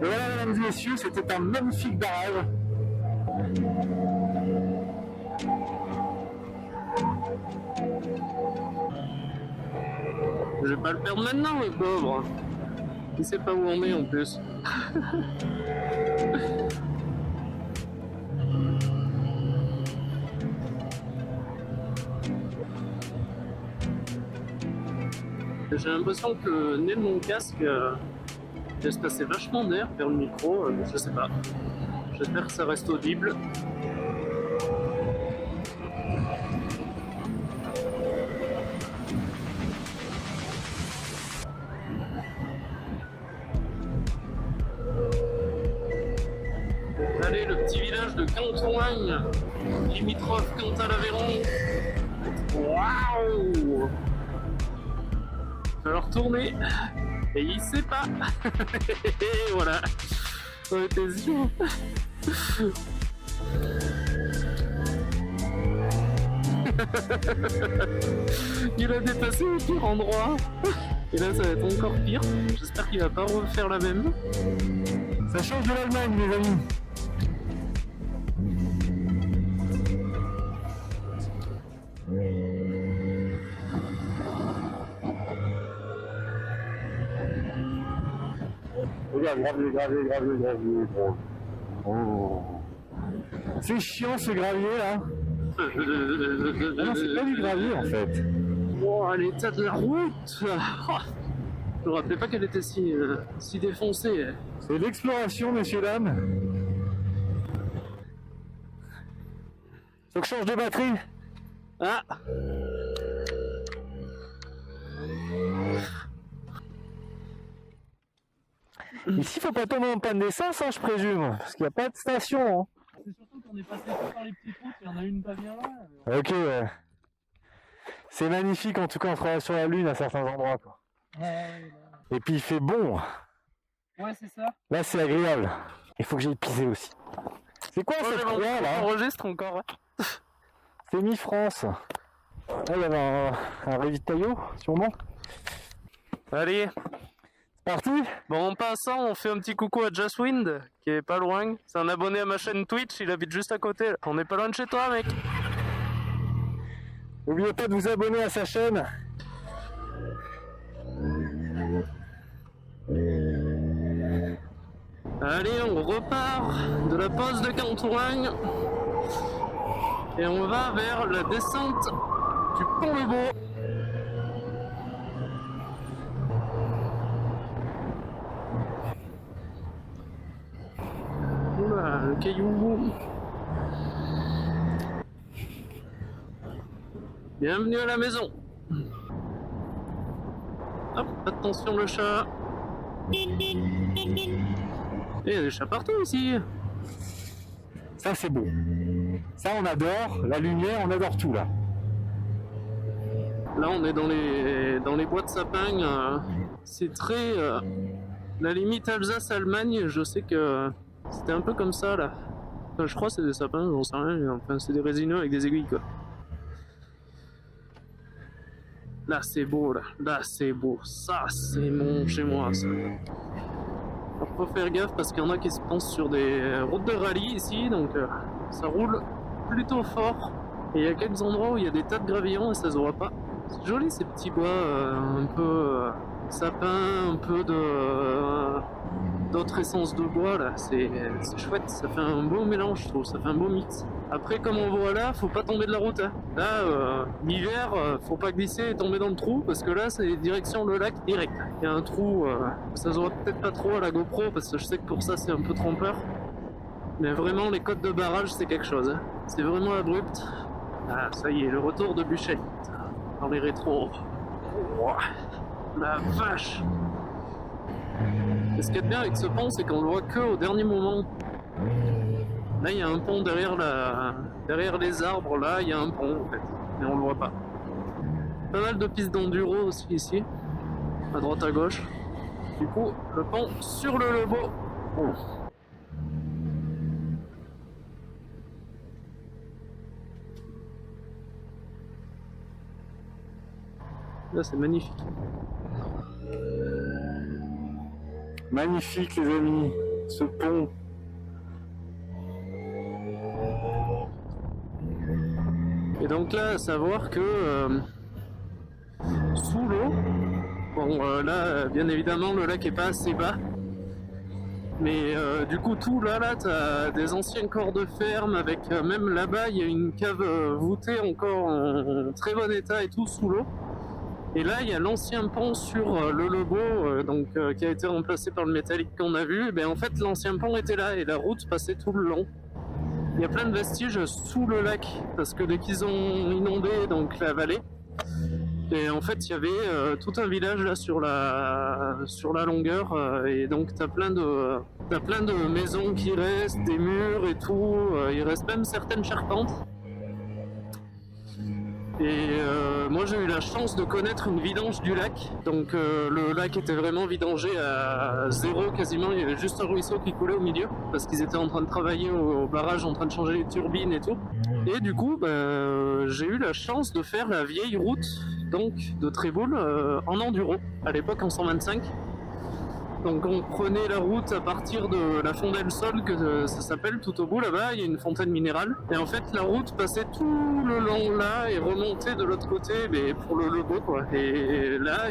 Et voilà, mesdames et messieurs, c'était un magnifique barrage. Je vais pas le perdre maintenant, le pauvre. Il sait pas où on est en plus. J'ai l'impression que le nez de mon casque laisse passer vachement d'air vers le micro, je sais pas. J'espère que ça reste audible. Allez, le petit village de Cantoigne, limitrophe Cantal-Aveyron. Waouh! Alors tourner, et il sait pas. Et voilà. On était sûr. Il a dépassé au pire endroit. Et là, ça va être encore pire. J'espère qu'il va pas refaire la même. Ça change de l'Allemagne, mes amis. Regarde, gravier. Oh. C'est chiant ce gravier là. Ah non, c'est pas du gravier en fait. Oh, l'état de la route. Je me rappelais pas qu'elle était si défoncée. C'est l'exploration, messieurs, dames. Faut que je change de batterie. Ah! Ici, faut pas tomber en panne d'essence, hein, je présume, parce qu'il n'y a pas de station. Hein. C'est surtout qu'on est passé par les petites routes, il y en a une pas bien là. Ok, ouais. C'est magnifique en tout cas, on travaille sur la lune à certains endroits. Quoi. Et puis il fait bon. Ouais, c'est ça. Là, c'est agréable. Il faut que j'aille pisser aussi. C'est quoi cette croix là? On enregistre encore. C'est Mi-France. Là, il y avait un ravitaillot, sûrement. Allez. Parti. Bon, en passant, on fait un petit coucou à Jaswind, qui est pas loin. C'est un abonné à ma chaîne Twitch, il habite juste à côté. On est pas loin de chez toi, mec. N'oubliez pas de vous abonner à sa chaîne. Allez, on repart de la pause de Cantoigne. Et on va vers la descente du Pont-le-Beau. Oula, le caillou. Bienvenue à la maison. Hop, attention le chat. Et il y a des chats partout ici. Ça c'est beau. Ça on adore, la lumière, on adore tout là. Là on est dans les bois de sapin. C'est très... la limite Alsace-Allemagne, je sais que c'était un peu comme ça là. Enfin, je crois que c'est des sapins, j'en sais rien. Enfin, c'est des résineux avec des aiguilles quoi. Là c'est beau là c'est beau. Ça c'est mon chez moi ça. Alors faut faire gaffe parce qu'il y en a qui se pensent sur des routes de rallye ici, donc ça roule plutôt fort. Et il y a quelques endroits où il y a des tas de gravillons et ça se voit pas. C'est joli ces petits bois un peu sapin, un peu d'autres essences de bois là, c'est chouette, ça fait un beau mélange je trouve, ça fait un beau mix. Après comme on voit là, faut pas tomber de la route. Hein. Là, l'hiver, faut pas glisser et tomber dans le trou parce que là c'est direction le lac direct. Il y a un trou, ça se voit peut-être pas trop à la GoPro parce que je sais que pour ça c'est un peu trompeur. Mais vraiment les côtes de barrage c'est quelque chose. Hein. C'est vraiment abrupt. Ah ça y est, le retour de Buchet dans les rétros. Oh, la vache! Et ce qui est bien avec ce pont, c'est qu'on le voit que au dernier moment. Là, il y a un pont derrière les arbres. Là, il y a un pont en fait, mais on le voit pas. Pas mal de pistes d'enduro aussi ici, à droite à gauche. Du coup, le pont sur le Lebeau. Oh. Là, c'est magnifique. Magnifique les amis, ce pont. Et donc là, à savoir que sous l'eau, bon là, bien évidemment, le lac est pas assez bas. Mais du coup, tout là, t'as des anciens corps de ferme avec même là-bas, il y a une cave voûtée encore en très bon état et tout sous l'eau. Et là, il y a l'ancien pont sur le Lebo, qui a été remplacé par le métallique qu'on a vu. Et bien, en fait, l'ancien pont était là et la route passait tout le long. Il y a plein de vestiges sous le lac parce que dès qu'ils ont inondé donc la vallée, et en fait, il y avait tout un village là sur la longueur, et donc t'as plein de maisons qui restent, des murs et tout. Il reste même certaines charpentes. Et moi, j'ai eu la chance de connaître une vidange du lac. Donc le lac était vraiment vidangé à zéro quasiment. Il y avait juste un ruisseau qui coulait au milieu parce qu'ils étaient en train de travailler au barrage, en train de changer les turbines et tout. Et du coup, j'ai eu la chance de faire la vieille route donc de Tréboul en enduro, à l'époque en 125. Donc on prenait la route à partir de la Fondelle Sol, que ça s'appelle, tout au bout là-bas, il y a une fontaine minérale. Et en fait la route passait tout le long là et remontait de l'autre côté pour le Lebo quoi. Et là,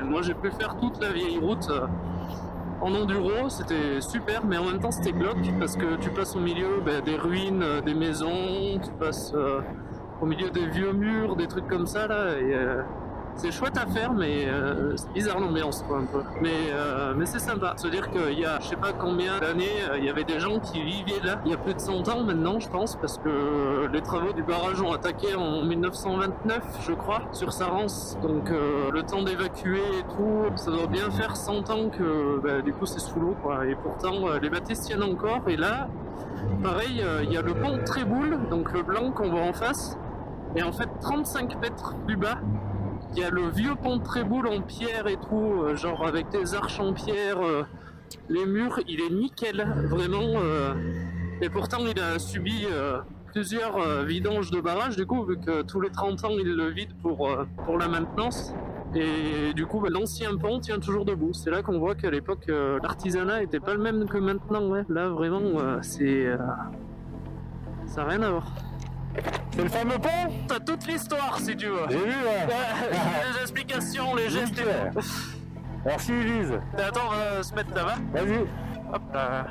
moi j'ai pu faire toute la vieille route en enduro, c'était super, mais en même temps c'était glauque parce que tu passes au milieu des ruines, des maisons, tu passes au milieu des vieux murs, des trucs comme ça là. Et, c'est chouette à faire, mais c'est bizarre l'ambiance quoi un peu. Mais c'est sympa. Se dire qu'il y a je sais pas combien d'années, il y avait des gens qui vivaient là. Il y a plus de 100 ans maintenant, je pense, parce que les travaux du barrage ont attaqué en 1929, je crois, sur Sarance. Donc le temps d'évacuer et tout, ça doit bien faire 100 ans que du coup c'est sous l'eau quoi. Et pourtant les bâtisses tiennent encore. Et là, pareil, il y a le pont de Tréboul, donc le blanc qu'on voit en face. Et en fait 35 mètres plus bas, il y a le vieux pont de Tréboul en pierre et tout, genre avec des arches en pierre, les murs, il est nickel, vraiment. Et pourtant, il a subi plusieurs vidanges de barrage, du coup, vu que tous les 30 ans, il le vide pour la maintenance. Et du coup, l'ancien pont tient toujours debout. C'est là qu'on voit qu'à l'époque, l'artisanat n'était pas le même que maintenant. Ouais. Là, vraiment, ça n'a rien à voir. C'est le fameux pont? T'as toute l'histoire si tu veux. J'ai vu, ouais. Les explications, les gestes et tout. Merci Elise. Attends, on va se mettre là-bas. Vas-y. Hop là.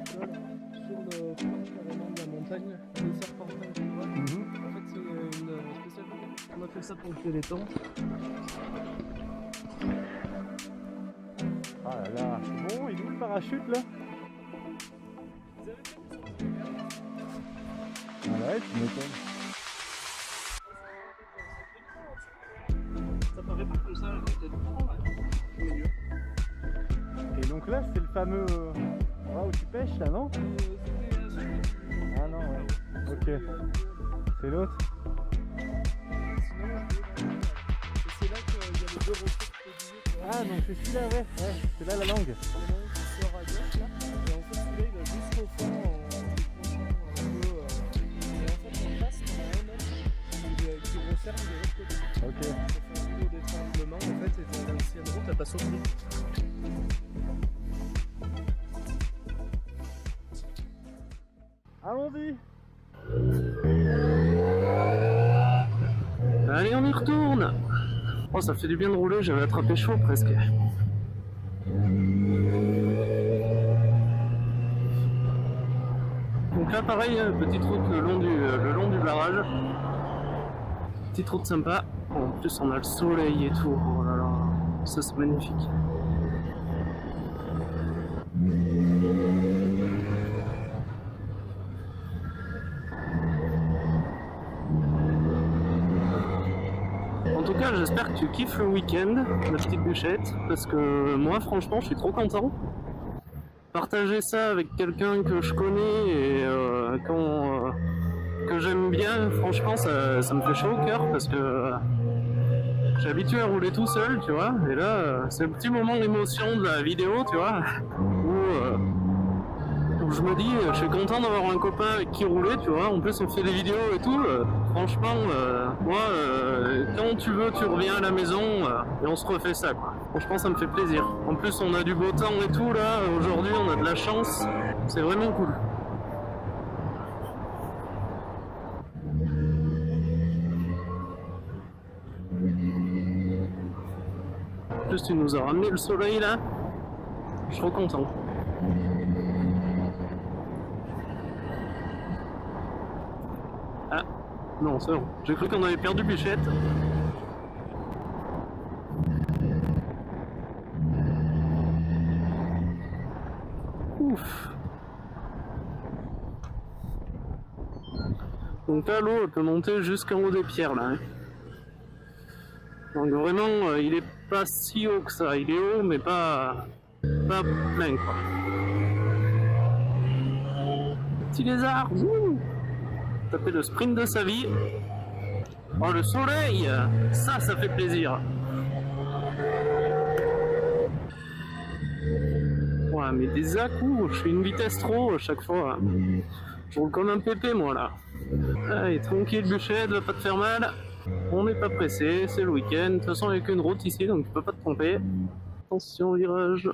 Sur le point carrément de la montagne, les serpentins que tu vois. En fait, c'est une spécialité. On a fait ça pour tuer les temps. Ah là là, c'est bon, il est où le parachute là? Ah ouais, tu m'étonnes. Ça paraît pas comme ça, peut-être au milieu. Et donc là, c'est le fameux endroit où tu pêches là, non? Ah non, ouais. Ok. C'est l'autre? C'est là qu'il y a les deux ressources. Ah donc c'est celui-là, ouais, c'est là la langue. Il y en a un qui sort à gauche là, et en fait celui-là il va juste au fond en peu. Et en fait en face il y en a un autre qui referme de l'autre côté. Ok. Ça fait un niveau d'étranglement en fait, et dans l'ancienne route elle passe au prix. Allons-y. Allez on y retourne. Oh, ça fait du bien de rouler, j'avais attrapé chaud presque. Donc là pareil, petite route le long du barrage. Petite route sympa. En plus on a le soleil et tout. Oh là là, ça c'est magnifique. En tout cas, j'espère que tu kiffes le week-end, la petite bûchette, parce que moi, franchement, je suis trop content. Partager ça avec quelqu'un que je connais et que j'aime bien, franchement, ça me fait chaud au cœur, parce que j'ai habitué à rouler tout seul, tu vois, et là, c'est le petit moment d'émotion de la vidéo, tu vois, où où je me dis, je suis content d'avoir un copain avec qui rouler, tu vois. En plus, on fait des vidéos et tout. Franchement, moi, quand tu veux, tu reviens à la maison et on se refait ça, quoi. Franchement, ça me fait plaisir. En plus, on a du beau temps et tout, là. Aujourd'hui, on a de la chance. C'est vraiment cool. En plus, tu nous as ramené le soleil, là. Je suis trop content. Ah, non, c'est bon. J'ai cru qu'on avait perdu Bichette. Ouf. Donc là, l'eau, elle peut monter jusqu'en haut des pierres, là. Hein. Donc vraiment, il est pas si haut que ça. Il est haut, mais pas plein, quoi. Petit lézard. Ouh. Taper le sprint de sa vie. Oh, le soleil, ça fait plaisir. Ouais, mais des à-coups, je fais une vitesse trop à chaque fois. Je roule comme un pépé, moi, là. Allez, tranquille, Buchette, va pas te faire mal. On n'est pas pressé, c'est le week-end. De toute façon, il n'y a qu'une route ici, donc tu peux pas te tromper. Attention, virage.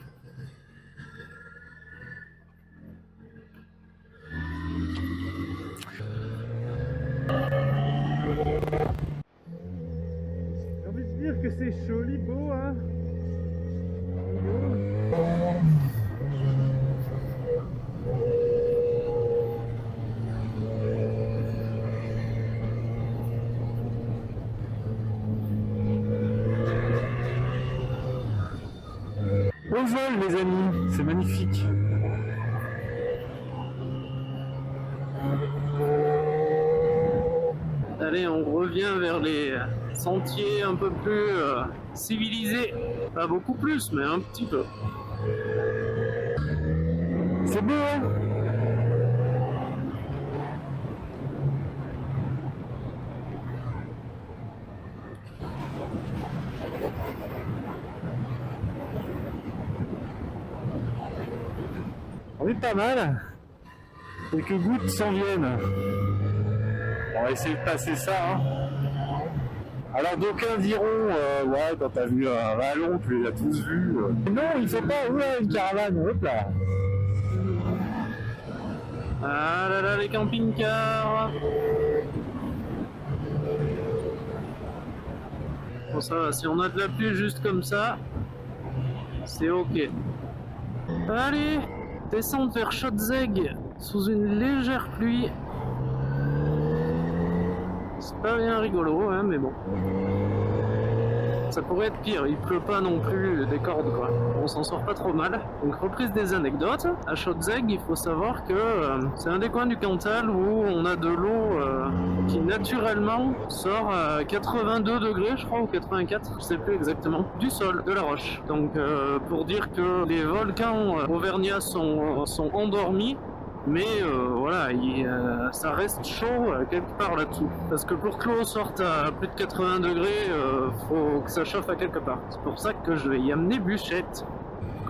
J'ai envie de dire que c'est joli, beau, hein. Au vol, les amis, c'est magnifique. Allez, on revient vers les sentiers un peu plus civilisés. Pas beaucoup plus, mais un petit peu. C'est beau, hein. On est pas mal. Quelques gouttes s'en viennent. On va essayer de passer ça. Hein. Alors d'aucuns diront, ouais, quand t'as vu un ballon, tu les as tous vus. Non, il faut pas ouvrir une caravane. Hop là. Ah là là, les camping-cars. Bon, ça va, si on a de la pluie juste comme ça, c'est ok. Allez, descendre vers Schotzeg sous une légère pluie. C'est pas bien rigolo, hein, mais bon. Ça pourrait être pire, il pleut pas non plus des cordes, quoi. On s'en sort pas trop mal. Donc reprise des anecdotes. À Schotzeg, il faut savoir que c'est un des coins du Cantal où on a de l'eau qui naturellement sort à 82 degrés, je crois, ou 84, je sais plus exactement, du sol, de la roche. Donc pour dire que les volcans auvergnats sont endormis, mais voilà, ça reste chaud quelque part là-dessous. Parce que pour que l'eau sorte à plus de 80 degrés, faut que ça chauffe à quelque part. C'est pour ça que je vais y amener Buchette.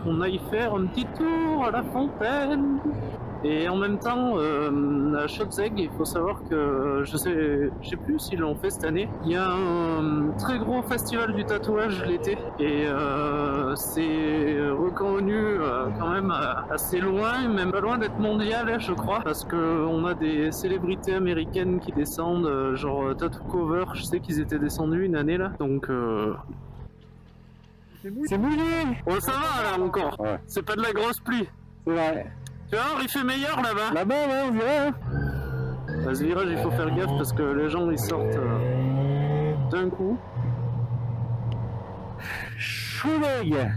Qu'on aille faire un petit tour à la fontaine. Et en même temps, à Schotzeg, il faut savoir que, je sais plus s'ils l'ont fait cette année, il y a un très gros festival du tatouage l'été, et c'est reconnu quand même assez loin, même pas loin d'être mondial, je crois, parce qu'on a des célébrités américaines qui descendent, genre Tattoo Cover, je sais qu'ils étaient descendus une année là, donc... C'est mouillé. Oh, ça va là encore, ouais. C'est pas de la grosse pluie. C'est vrai. Tu vois, il fait meilleur là-bas. Là-bas, ouais, on dirait. Hein. À ce virage, il faut faire gaffe parce que les gens ils sortent d'un coup. Chaud d'œil.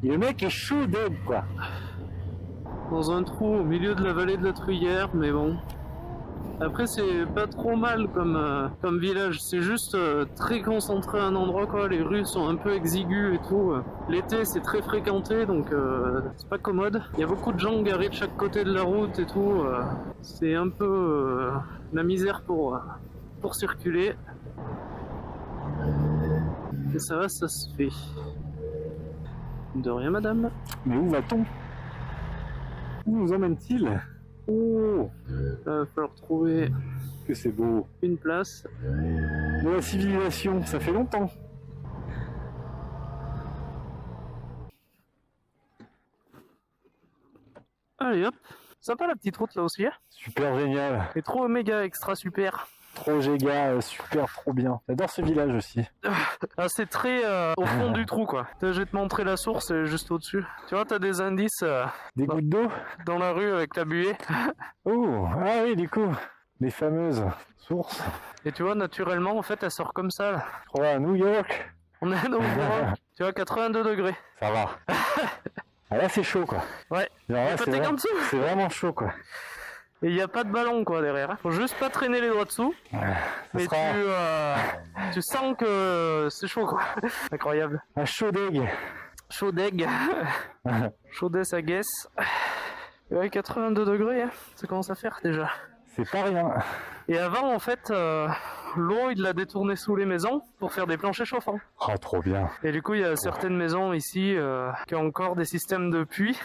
Le mec est chaud d'œil, quoi. Dans un trou au milieu de la vallée de la Truyère, mais bon. Après, c'est pas trop mal comme village. C'est juste très concentré à un endroit, quoi. Les rues sont un peu exiguës et tout. L'été, c'est très fréquenté, donc c'est pas commode. Il y a beaucoup de gens garés de chaque côté de la route et tout. C'est un peu la misère pour circuler. Et ça va, ça se fait. De rien, madame. Mais où va-t-on? Où nous emmène-t-il? Oh, Il va falloir trouver que c'est beau. une place. De la civilisation, ça fait longtemps. Allez hop. Sympa la petite route là aussi. Hein. Super génial. Et trop méga extra super. Trop giga, super trop bien. J'adore ce village aussi. Ah, c'est très au fond du trou quoi. Je vais te montrer la source juste au-dessus. Tu vois, t'as des indices Des gouttes d'eau? dans la rue avec la buée. Oh, ah oui, du coup, les fameuses sources. Et tu vois, naturellement, en fait, elle sort comme ça là. Je crois à New York. On est dans le tu vois, 82 degrés. Ça va. Ah là, c'est chaud quoi. Ouais. Genre, là, Pas tes gants dessous. c'est vraiment chaud quoi. Et il n'y a pas de ballon quoi derrière. Hein. Faut juste pas traîner les doigts dessous. Mais tu sens que c'est chaud quoi. Incroyable. Un chaud deg. Chaud deg. Chaudesse à guess. Ouais, 82 degrés, hein. Ça commence à faire déjà. C'est pas rien. Et avant, en fait, l'eau, il l'a détourné sous les maisons pour faire des planchers chauffants. Oh, trop bien. Et du coup, il y a certaines maisons ici qui ont encore des systèmes de puits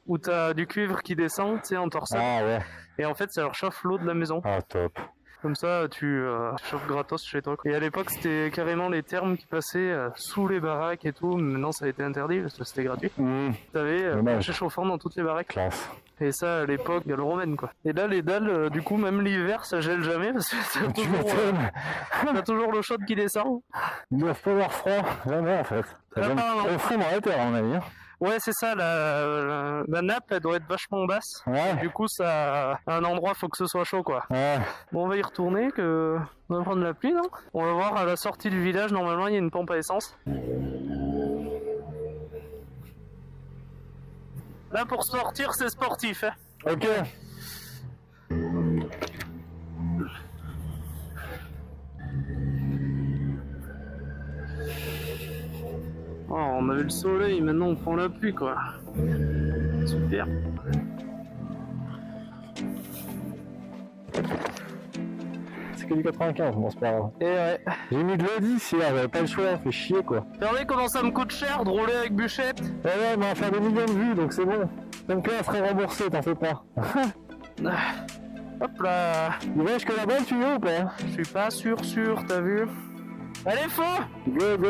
où tu as du cuivre qui descend, tu sais, en torsade. Ah ouais. Et en fait, ça leur chauffe l'eau de la maison. Ah, top. Comme ça, tu chauffes gratos chez toi. Et à l'époque, c'était carrément les thermes qui passaient sous les baraques et tout. Maintenant, ça a été interdit parce que c'était gratuit. T'avais plancher chauffant dans toutes les baraques. Classe. Et ça, à l'époque gallo-romaine, quoi. Et là, les dalles, du coup, même l'hiver, ça gèle jamais parce que t'as toujours l'eau chaude qui descend. Ils doivent pas avoir froid. Jamais, en fait. Ça vient au fond dans la terre, à mon avis. Ouais, c'est ça, la nappe, elle doit être vachement basse. Ouais. Du coup, ça, à un endroit, faut que ce soit chaud, quoi. Ouais. Bon, on va y retourner, on va prendre la pluie, non? On va voir à la sortie du village, normalement, il y a une pompe à essence. Là, pour sortir, c'est sportif, hein. Ok. Oh, on avait le soleil, maintenant on prend la pluie, quoi. Super. C'est que du 95, bon c'est pas grave. Et ouais. J'ai mis de l'eau 10 hier, j'avais pas le choix, fait chier quoi. Regardez comment ça me coûte cher de rouler avec bûchette. Ouais, mais on va faire des millions de vues, donc c'est bon. Donc là, elle serait remboursée, t'en fais pas. Hop là. Il va jusque là-bas, tu veux ou pas? Je suis pas sûr, t'as vu? Allez, faux. Go, go.